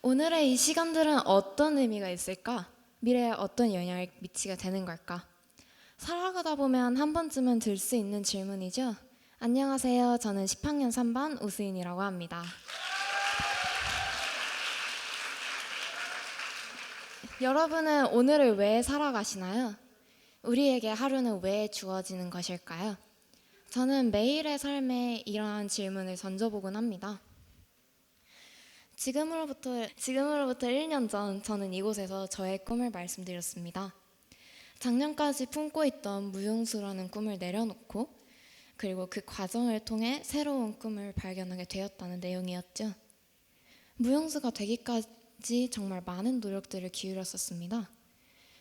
오늘의 이 시간들은 어떤 의미가 있을까? 미래에 어떤 영향을 미치게 되는 걸까? 살아가다 보면 한 번쯤은 들 수 있는 질문이죠. 안녕하세요. 저는 10학년 3반 우수인이라고 합니다. 여러분은 오늘을 왜 살아가시나요? 우리에게 하루는 왜 주어지는 것일까요? 저는 매일의 삶에 이러한 질문을 던져보곤 합니다. 지금으로부터 1년 전 저는 이곳에서 저의 꿈을 말씀드렸습니다. 작년까지 품고 있던 무용수라는 꿈을 내려놓고 그리고 그 과정을 통해 새로운 꿈을 발견하게 되었다는 내용이었죠. 무용수가 되기까지 정말 많은 노력들을 기울였었습니다.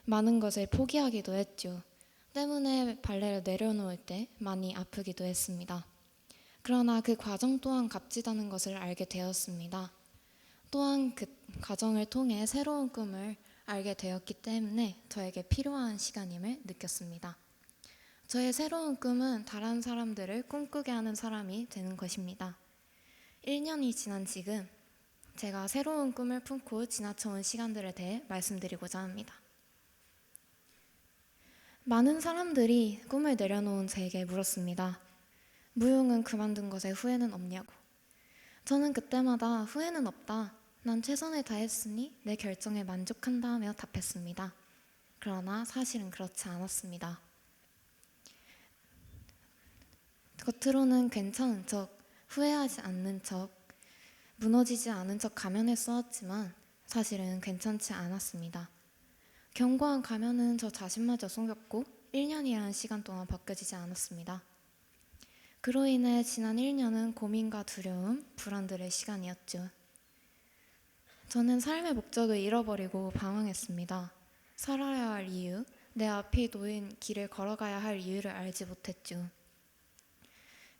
많은 것을 포기하기도 했죠. 때문에 발레를 내려놓을 때 많이 아프기도 했습니다. 그러나 그 과정 또한 값지다는 것을 알게 되었습니다. 또한 그 과정을 통해 새로운 꿈을 알게 되었기 때문에 저에게 필요한 시간임을 느꼈습니다. 저의 새로운 꿈은 다른 사람들을 꿈꾸게 하는 사람이 되는 것입니다. 1년이 지난 지금 제가 새로운 꿈을 품고 지나쳐온 시간들에 대해 말씀드리고자 합니다. 많은 사람들이 꿈을 내려놓은 저에게 물었습니다. 무용은 그만둔 것에 후회는 없냐고. 저는 그때마다 후회는 없다. 난 최선을 다했으니 내 결정에 만족한다며 답했습니다. 그러나 사실은 그렇지 않았습니다. 겉으로는 괜찮은 척, 후회하지 않는 척, 무너지지 않은 척 가면을 써왔지만 사실은 괜찮지 않았습니다. 견고한 가면은 저 자신마저 속였고 1년이라는 시간 동안 벗겨지지 않았습니다. 그로 인해 지난 1년은 고민과 두려움, 불안들의 시간이었죠. 저는 삶의 목적을 잃어버리고 방황했습니다. 살아야 할 이유, 내 앞에 놓인 길을 걸어가야 할 이유를 알지 못했죠.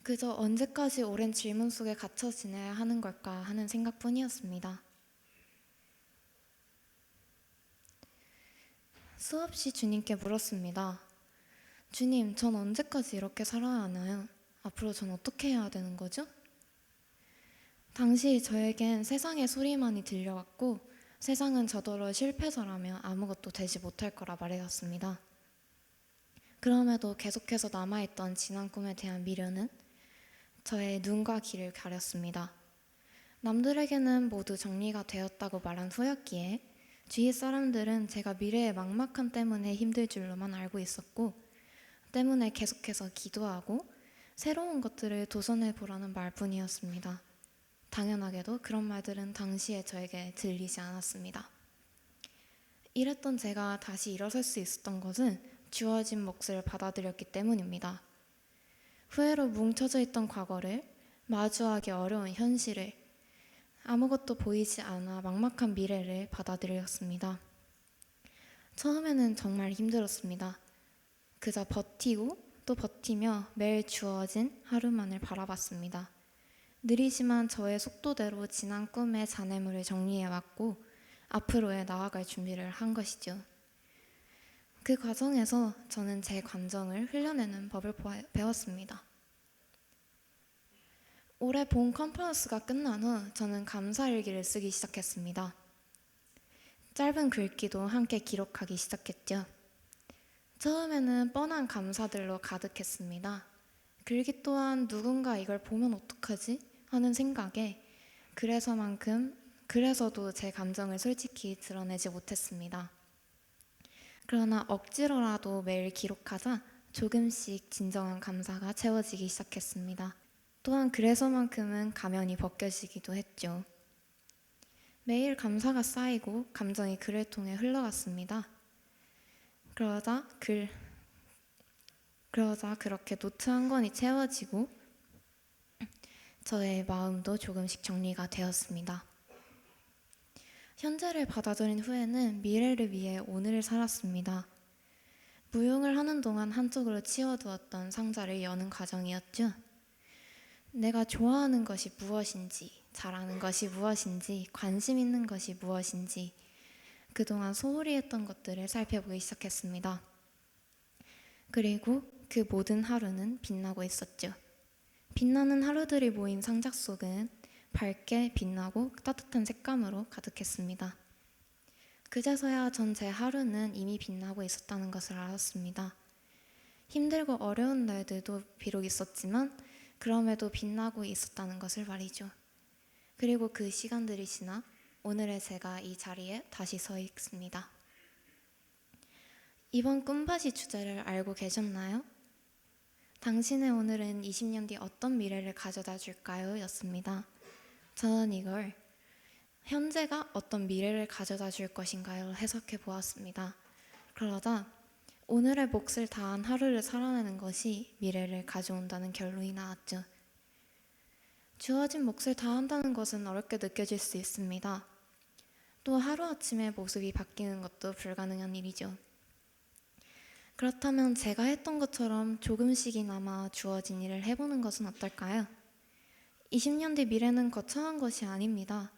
그저 언제까지 오랜 질문 속에 갇혀 지내야 하는 걸까 하는 생각뿐이었습니다. 수없이 주님께 물었습니다. 주님, 전 언제까지 이렇게 살아야 하나요? 앞으로 전 어떻게 해야 되는 거죠? 당시 저에겐 세상의 소리만이 들려왔고 세상은 저더러 실패자라며 아무것도 되지 못할 거라 말해왔습니다. 그럼에도 계속해서 남아있던 지난 꿈에 대한 미련은 저의 눈과 귀를 가렸습니다. 남들에게는 모두 정리가 되었다고 말한 후였기에 주위 사람들은 제가 미래의 막막함 때문에 힘들 줄로만 알고 있었고 때문에 계속해서 기도하고 새로운 것들을 도전해 보라는 말뿐이었습니다. 당연하게도 그런 말들은 당시에 저에게 들리지 않았습니다. 이랬던 제가 다시 일어설 수 있었던 것은 주어진 몫을 받아들였기 때문입니다. 후회로 뭉쳐져 있던 과거를, 마주하기 어려운 현실을, 아무것도 보이지 않아 막막한 미래를 받아들였습니다. 처음에는 정말 힘들었습니다. 그저 버티고 또 버티며 매일 주어진 하루만을 바라봤습니다. 느리지만 저의 속도대로 지난 꿈의 잔해물을 정리해왔고 앞으로의 나아갈 준비를 한 것이죠. 그 과정에서 저는 제 감정을 흘려내는 법을 배웠습니다. 올해 본 컨퍼런스가 끝난 후 저는 감사일기를 쓰기 시작했습니다. 짧은 글귀도 함께 기록하기 시작했죠. 처음에는 뻔한 감사들로 가득했습니다. 글귀 또한 누군가 이걸 보면 어떡하지? 하는 생각에 그래서도 제 감정을 솔직히 드러내지 못했습니다. 그러나 억지로라도 매일 기록하자 조금씩 진정한 감사가 채워지기 시작했습니다. 또한 그래서만큼은 가면이 벗겨지기도 했죠. 매일 감사가 쌓이고 감정이 글을 통해 흘러갔습니다. 그러자 그렇게 노트 한 권이 채워지고 저의 마음도 조금씩 정리가 되었습니다. 현재를 받아들인 후에는 미래를 위해 오늘을 살았습니다. 무용을 하는 동안 한쪽으로 치워두었던 상자를 여는 과정이었죠. 내가 좋아하는 것이 무엇인지, 잘하는 것이 무엇인지, 관심 있는 것이 무엇인지 그동안 소홀히 했던 것들을 살펴보기 시작했습니다. 그리고 그 모든 하루는 빛나고 있었죠. 빛나는 하루들이 모인 상자 속은 밝게 빛나고 따뜻한 색감으로 가득했습니다. 그제서야 전 제 하루는 이미 빛나고 있었다는 것을 알았습니다. 힘들고 어려운 날들도 비록 있었지만 그럼에도 빛나고 있었다는 것을 말이죠. 그리고 그 시간들이 지나 오늘의 제가 이 자리에 다시 서 있습니다. 이번 꿈밭이 주제를 알고 계셨나요? 당신의 오늘은 20년 뒤 어떤 미래를 가져다 줄까요? 였습니다. 저는 이걸 현재가 어떤 미래를 가져다 줄 것인가요? 해석해 보았습니다. 그러다 오늘의 몫을 다한 하루를 살아내는 것이 미래를 가져온다는 결론이 나왔죠. 주어진 몫을 다한다는 것은 어렵게 느껴질 수 있습니다. 또 하루아침에 모습이 바뀌는 것도 불가능한 일이죠. 그렇다면 제가 했던 것처럼 조금씩이나마 주어진 일을 해보는 것은 어떨까요? 20년 뒤 미래는 거창한 것이 아닙니다.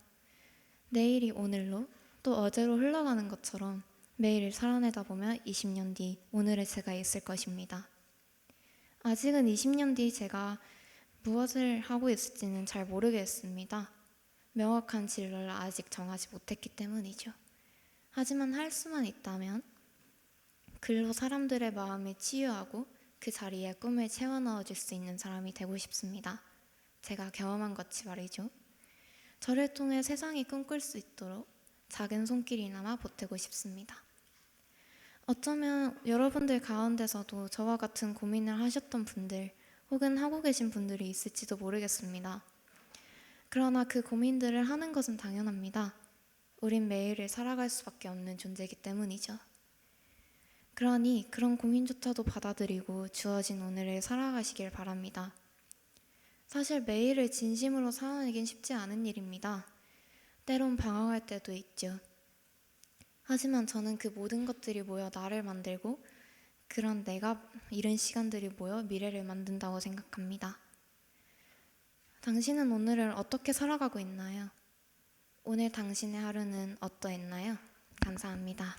내일이 오늘로 또 어제로 흘러가는 것처럼 매일을 살아내다 보면 20년 뒤 오늘의 제가 있을 것입니다. 아직은 20년 뒤 제가 무엇을 하고 있을지는 잘 모르겠습니다. 명확한 진로를 아직 정하지 못했기 때문이죠. 하지만 할 수만 있다면 글로 사람들의 마음을 치유하고 그 자리에 꿈을 채워 넣어줄 수 있는 사람이 되고 싶습니다. 제가 경험한 것이 말이죠. 저를 통해 세상이 꿈꿀 수 있도록 작은 손길이나마 보태고 싶습니다. 어쩌면 여러분들 가운데서도 저와 같은 고민을 하셨던 분들 혹은 하고 계신 분들이 있을지도 모르겠습니다. 그러나 그 고민들을 하는 것은 당연합니다. 우린 매일을 살아갈 수밖에 없는 존재이기 때문이죠. 그러니 그런 고민조차도 받아들이고 주어진 오늘을 살아가시길 바랍니다. 사실 매일을 진심으로 살아내긴 쉽지 않은 일입니다. 때론 방황할 때도 있죠. 하지만 저는 그 모든 것들이 모여 나를 만들고 그런 내가 잃은 시간들이 모여 미래를 만든다고 생각합니다. 당신은 오늘을 어떻게 살아가고 있나요? 오늘 당신의 하루는 어떠했나요? 감사합니다.